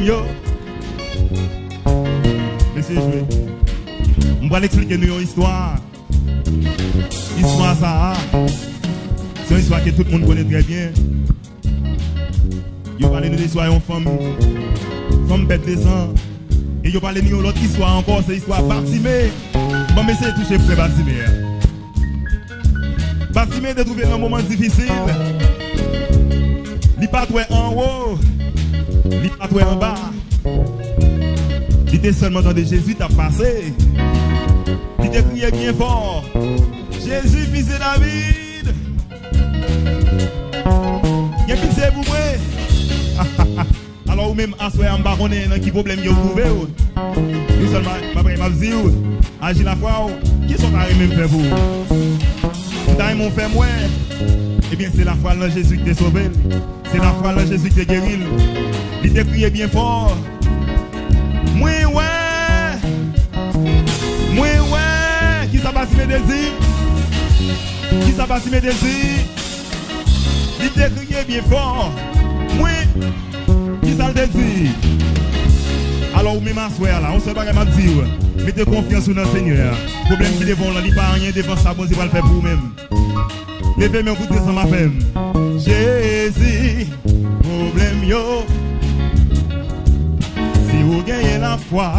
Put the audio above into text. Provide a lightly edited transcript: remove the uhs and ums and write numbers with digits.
yo. Laissez jouer. On va l'expliquer nous une histoire. Histoire ça. C'est une histoire que tout le monde connaît très bien. Yo parlez nous de l'histoire d'une femme bête des ans. Et yo parlez nous l'autre histoire encore, c'est l'histoire Bartimée. Bon mais c'est touché frère Bartimée. Bartimée de trouver un moment difficile. Il pas trouvé en haut, il pas trouvé en bas. Il était seulement dans Jésus t'a passé. Il était crié bien fort. Jésus fils de David. Il y a pitié pour moi. Alors ou même assoyer en bas, on est dans qui problème vous trouvez. Nous seulement après m'a dit agir la foi. Qui sont à même faire vous? Dans mon fait moi. Eh bien c'est la foi en Jésus qui t'a sauvé. C'est la foi en Jésus qui t'a guéri. Il t'a crié bien fort. Moi ouais. Qui ça passe mes désirs? Qui ça passe mes désirs? Il t'a crié bien fort. Moi, qui ça le désir? Alors, même à soi là, on se bat à dire, mettez confiance sur notre Seigneur. Problème qui devant là, il n'y a pas rien devant ça, bon, c'est pas le faire pour vous-même. Levez mes coups de ça, ma femme. Jésus, problème yo. Si vous gagnez la foi.